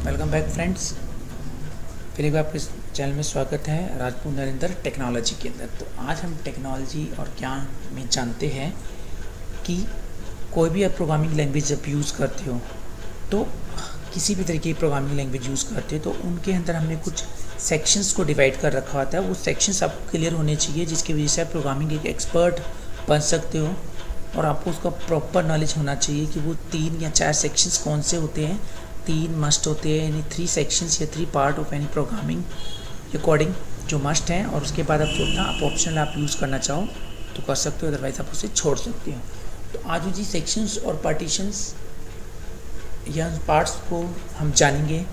Welcome back friends. फिर एक बार आपके चैनल में स्वागत है राजपूत नरेंद्र टेक्नोलॉजी के अंदर। तो आज हम टेक्नोलॉजी और ज्ञान में जानते हैं कि कोई भी आप प्रोग्रामिंग लैंग्वेज जब यूज़ करते हो तो किसी भी तरीके की प्रोग्रामिंग लैंग्वेज यूज़ करते हो तो उनके अंदर हमने कुछ सेक्शंस को डिवाइड कर रखा होता है। वो सेक्शंस आपको क्लियर होने चाहिए जिसकी वजह से आप प्रोग्रामिंग एक एक्सपर्ट बन सकते हो और आपको उसका प्रॉपर नॉलेज होना चाहिए कि वो 3 या 4 सेक्शंस कौन से होते हैं। 3 मस्ट होते हैं, यानी 3 सेक्शंस या 3 पार्ट ऑफ एनी प्रोग्रामिंग या कोडिंग जो मस्ट हैं। और उसके बाद आप जो आप ऑप्शनल आप यूज़ करना चाहो तो कर सकते हो, अदरवाइज़ आप उसे छोड़ सकते हो। तो आज जी सेक्शंस और पार्टीशंस या पार्ट्स को हम जानेंगे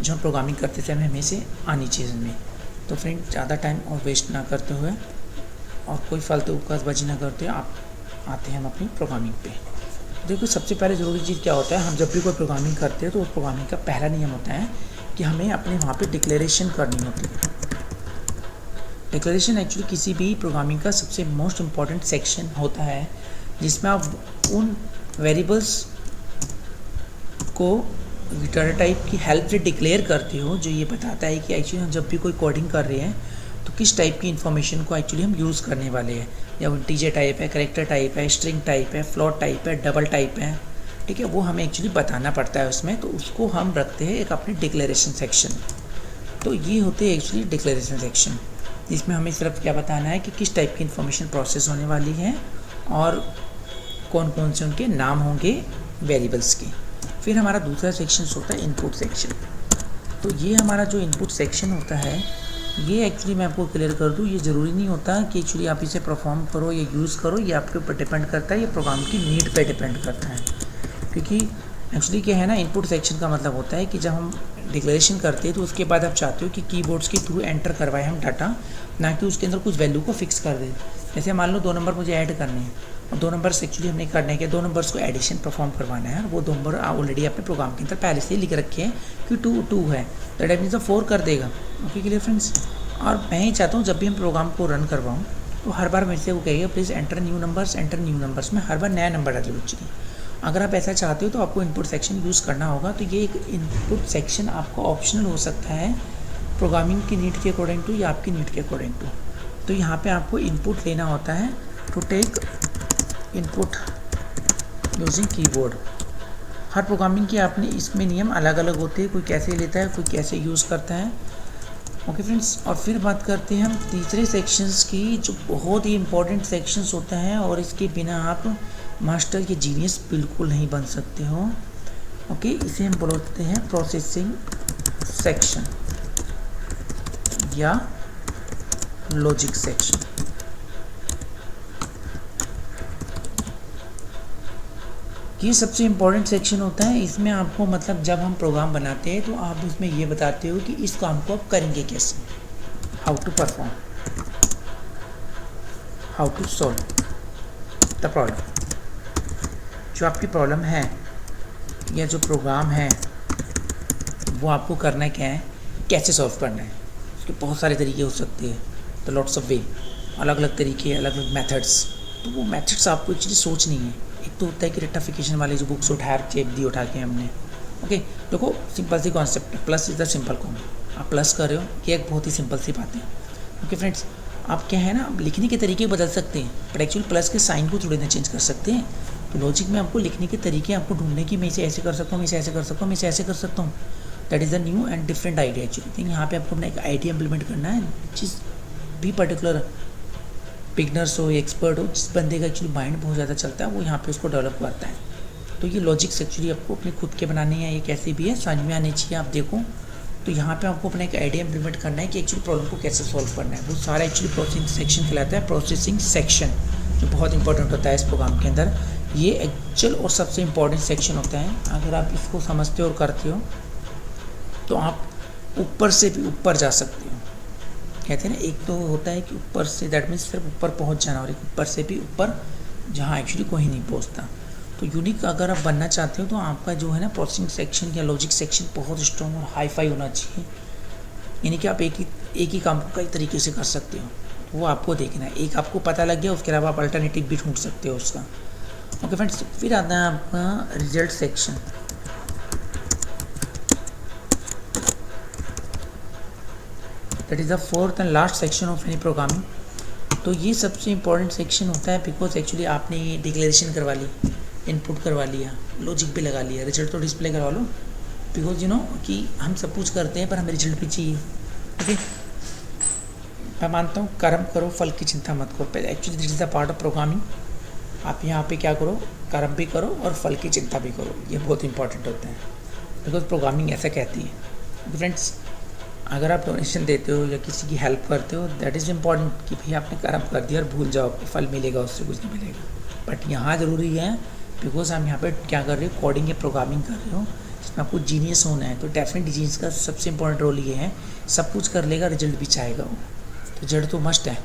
जो हम प्रोग्रामिंग करते थे हमें से आनी चीज़ में। तो फ्रेंड ज़्यादा टाइम और वेस्ट ना करते हुए और कोई फालतू उपकासबाजी ना करते हुए आप आते हैं हम अपनी प्रोग्रामिंग पे। देखो सबसे पहले ज़रूरी चीज़ क्या होता है, हम जब भी कोई प्रोग्रामिंग करते हैं तो उस प्रोग्रामिंग का पहला नियम होता है कि हमें अपने वहाँ पे डिक्लेरेशन करनी होती है। डिक्लेरेशन एक्चुअली किसी भी प्रोग्रामिंग का सबसे मोस्ट इम्पॉर्टेंट सेक्शन होता है जिसमें आप उन वेरिएबल्स को डाटा टाइप की हेल्प से डिक्लेयर करते हो जो ये बताता है कि एक्चुअली हम जब भी कोई कोडिंग कर रहे हैं तो किस टाइप की इन्फॉर्मेशन को एक्चुअली हम यूज़ करने वाले हैं। या इंटीजर टाइप है, कैरेक्टर टाइप है, स्ट्रिंग टाइप है, फ्लोट टाइप है, डबल टाइप है, ठीक है, वो हमें एक्चुअली बताना पड़ता है उसमें। तो उसको हम रखते हैं एक अपने डिक्लेरेशन सेक्शन। तो ये होते हैं एक्चुअली डिक्लेरेशन सेक्शन जिसमें हमें सिर्फ क्या बताना है कि किस टाइप की इन्फॉर्मेशन प्रोसेस होने वाली है और कौन कौन से उनके नाम होंगे वेरिएबल्स के। फिर हमारा दूसरा सेक्शन होता है इनपुट सेक्शन। तो ये हमारा जो इनपुट सेक्शन होता है ये एक्चुअली मैं आपको क्लियर कर दूँ, ये ज़रूरी नहीं होता कि एक्चुअली आप इसे परफॉर्म करो या यूज़ करो, ये आपके ऊपर डिपेंड करता है, ये प्रोग्राम की नीड पे डिपेंड करता है। क्योंकि एक्चुअली क्या है ना, इनपुट सेक्शन का मतलब होता है कि जब हम डिक्लेरेशन करते हैं तो उसके बाद आप चाहते हो कि कीबोर्ड्स के थ्रू एंटर करवाएं हम डाटा, ना कि उसके अंदर कुछ वैल्यू को फिक्स कर दें। जैसे मान लो 2 नंबर मुझे ऐड करने हैं और 2 नंबर्स एक्चुअली हमने करने के 2 नंबर्स को एडिशन परफॉर्म करवाना है और वो 2 नंबर ऑलरेडी अपने प्रोग्राम के अंदर पहले से ही लिख रखे हैं कि 2 है तो डेट मीन्स 4 कर देगा। Okay clear friends. और मैं ही चाहता हूँ जब भी हम प्रोग्राम को रन करवाऊँ तो हर बार मेरे से वो कहेगा प्लीज़ एंटर न्यू नंबर्स में हर बार नया नंबर डालिए एक्चुअली। अगर आप ऐसा चाहते हो तो आपको इनपुट सेक्शन यूज़ करना होगा। तो ये एक इनपुट सेक्शन आपको ऑप्शनल हो सकता है प्रोग्रामिंग की नीड के अकॉर्डिंग टू या आपकी नीड के अकॉर्डिंग टू। तो यहाँ पे आपको इनपुट लेना होता है to take input using keyboard. हर प्रोग्रामिंग के आपने इसमें नियम अलग अलग होते हैं, कोई कैसे लेता है कोई कैसे यूज़ करता है। Okay friends. और फिर बात करते हैं हम तीसरे सेक्शंस की जो बहुत ही इंपॉर्टेंट सेक्शंस होता है और इसके बिना आप मास्टर के जीनियस बिल्कुल नहीं बन सकते हो। ओके, इसे हम बोलते हैं प्रोसेसिंग सेक्शन या लॉजिक सेक्शन। ये सबसे इम्पॉर्टेंट सेक्शन होता है। इसमें आपको मतलब जब हम प्रोग्राम बनाते हैं तो आप उसमें ये बताते हो कि इस काम को आप करेंगे कैसे, how to perform, how to solve the problem. जो आपकी प्रॉब्लम है या जो प्रोग्राम है वो आपको करना क्या है, कैसे सॉल्व करना है। उसके बहुत सारे तरीके हो सकते हैं, तो लॉट्स ऑफ वे, अलग अलग तरीके, अलग अलग मेथड्स। तो वो मेथड्स आपको एक्चुअली सोचनी है। एक तो होता है कि रेक्टिफिकेशन वाले जो बुक्स उठा चेप दी उठा के हमने। ओके, देखो सिंपल सी कॉन्सेप्ट है, plus is the simple com. आप प्लस कर रहे हो, ये एक बहुत ही सिंपल सी बात है। ओके फ्रेंड्स, आप क्या है ना, आप लिखने के तरीके बदल सकते हैं बट एक्चुअली प्लस के साइन को थोड़ी ना चेंज कर सकते हैं। तो लॉजिक में आपको लिखने के तरीके आपको ढूंढने की, मैं इसे ऐसे कर सकता हूँ, मैं इसे ऐसे कर सकता हूँ, मैं इसे ऐसे कर सकता हूँ। That is the new and different idea actually. यहाँ पे आपको अपना एक आइडिया इम्प्लीमेंट करना है। जिस भी पर्टिकुलर बिगनर्स हो, एक्सपर्ट हो, जिस बंदे का एक्चुअली माइंड बहुत ज़्यादा चलता है वो यहाँ पे उसको डेवलप करता है। तो ये लॉजिक्स एक्चुअली आपको अपने खुद के बनाने हैं, ये कैसे भी है समझ में आनी चाहिए। आप देखो तो यहाँ पे आपको अपना एक आइडिया इम्प्लीमेंट करना है कि एक्चुअली प्रॉब्लम को कैसे सॉल्व करना है। वो सारा एक्चुअली प्रोसेसिंग सेक्शन कहलाता है, प्रोसेसिंग सेक्शन, जो बहुत इंपॉर्टेंट होता है इस प्रोग्राम के अंदर। ये एक्चुअल और सबसे इम्पॉर्टेंट सेक्शन होता है। अगर आप इसको समझते हो और करते हो तो आप ऊपर से भी ऊपर जा सकते हो। कहते हैं ना, एक तो होता है कि ऊपर से, दैट मीन्स सिर्फ ऊपर पहुंच जाना, और एक ऊपर से भी ऊपर जहां एक्चुअली कोई नहीं पहुंचता। तो यूनिक अगर आप बनना चाहते हो तो आपका जो है ना प्रोसेसिंग सेक्शन या लॉजिक सेक्शन बहुत स्ट्रॉन्ग और हाई फाई होना चाहिए। यानी कि आप एक ही काम को कई तरीके से कर सकते हो, तो वो आपको देखना है। एक आपको पता लग गया, उसके अलावा आप अल्टरनेटिव भी ढूंढ सकते हो उसका। ओके फ्रेंड्स, फिर आता है आपका result section. That is the fourth and last section of any programming. तो ये सबसे इम्पॉर्टेंट सेक्शन होता है बिकॉज एक्चुअली आपने ये डिक्लेरेशन करवा ली, इनपुट करवा लिया, लॉजिक भी लगा लिया, रिजल्ट तो डिस्प्ले करवा लो बिकॉज यू नो कि हम सब कुछ करते हैं पर हमें रिजल्ट भी चाहिए। ओके, मैं मानता हूँ कर्म करो फल की चिंता मत करो, पहले actually this is the part of programming. आप यहाँ पे क्या करो, कर्म भी करो और फल की चिंता भी करो, ये बहुत इंपॉर्टेंट होता है बिकॉज प्रोग्रामिंग ऐसा कहती है। फ्रेंड्स, अगर आप डोनेशन देते हो या किसी की हेल्प करते हो दैट इज़ इम्पॉर्टेंट कि भाई आपने कर्म कर दिया और भूल जाओ, फल मिलेगा उससे कुछ नहीं मिलेगा। बट यहाँ ज़रूरी है बिकॉज हम यहाँ पे क्या कर रहे हो, कोडिंग या प्रोग्रामिंग कर रहे हो जिसमें आपको जीनियस होना है। तो डेफिनेटली जीनियस का सबसे इंपॉर्टेंट रोल ये है, सब कुछ कर लेगा रिजल्ट भी चाहेगा वो, तो रिजल्ट तो मस्ट है,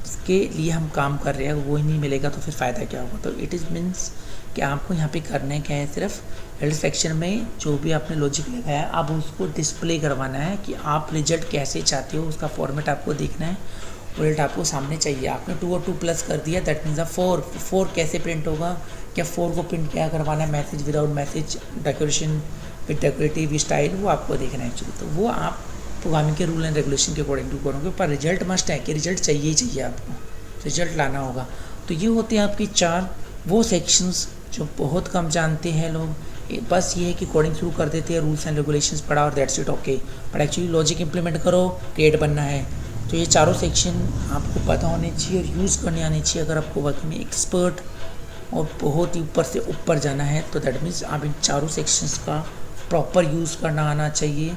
इसके लिए हम काम कर रहे हैं, वो ही नहीं मिलेगा तो फिर फ़ायदा क्या होगा। तो इट इज़ मीन्स कि आपको यहाँ पे करना क्या है, सिर्फ रिजल्ट सेक्शन में जो भी आपने लॉजिक लगाया आप उसको डिस्प्ले करवाना है कि आप रिजल्ट कैसे चाहते हो, उसका फॉर्मेट आपको देखना है, रिजल्ट आपको सामने चाहिए। आपने 2 और 2 प्लस कर दिया दैट मीन्स 4 कैसे प्रिंट होगा, क्या 4 को प्रिंट क्या करवाना है, message without message, decoration with decorative style, वो आपको देखना है एक्चुअली। तो वो आप प्रोग्रामिंग के रूल एंड रेगुलेशन के अकॉर्डिंग टू करोगे, पर रिजल्ट मस्ट है कि रिजल्ट चाहिए ही चाहिए, आपको रिजल्ट लाना होगा। तो ये होते हैं आपकी 4 वो सेक्शंस जो बहुत कम जानते हैं लोग, बस ये है कि कोडिंग शुरू कर देते हैं, रूल्स एंड रेगुलेशंस पढ़ा और that's it okay, but actually logic implement करो, क्रिएट बनना है। तो ये चारों सेक्शन आपको पता होने चाहिए और यूज़ करने आने चाहिए अगर आपको वर्किंग में एक्सपर्ट और बहुत ही ऊपर से ऊपर जाना है। तो दैट मीन्स आप इन चारों सेक्शंस का प्रॉपर यूज़ करना आना चाहिए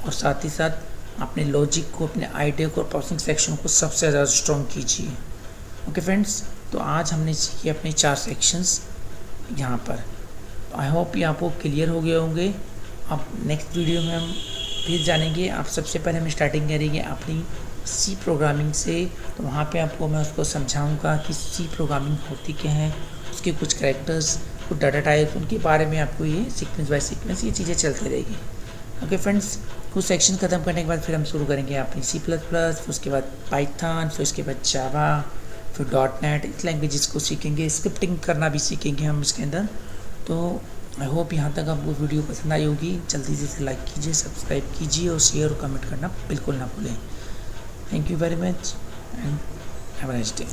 और साथ ही साथ अपने लॉजिक को, अपने आइडिया को, प्रोसेसिंग सेक्शन को सबसे ज़्यादा स्ट्रॉन्ग कीजिए। ओके फ्रेंड्स, तो आज हमने सीखे अपने 4 सेक्शंस यहाँ पर। आई होप ये आपको क्लियर हो गए होंगे। अब नेक्स्ट वीडियो में हम फिर जानेंगे। आप सबसे पहले हम स्टार्टिंग करेंगे अपनी सी प्रोग्रामिंग से, तो वहाँ पे आपको मैं उसको समझाऊंगा कि सी प्रोग्रामिंग होती क्या है, उसके कुछ कैरेक्टर्स, कुछ डाटा टाइप, उनके बारे में आपको ये सीक्वेंस बाय सीक्वेंस ये चीज़ें चलती रहेगी। ओके फ्रेंड्स, कुछ सेक्शन ख़त्म करने के बाद फिर हम शुरू करेंगे अपनी C++, फिर उसके बाद पाइथन, फिर उसके बाद जावा, फिर .NET, इस लैंग्वेजेस को सीखेंगे, स्क्रिप्टिंग करना भी सीखेंगे हम इसके अंदर। तो आई होप यहाँ तक आपको वीडियो पसंद आई होगी। जल्दी से लाइक कीजिए, सब्सक्राइब कीजिए और शेयर और कमेंट करना बिल्कुल ना भूलें। Thank you very much and have a nice day.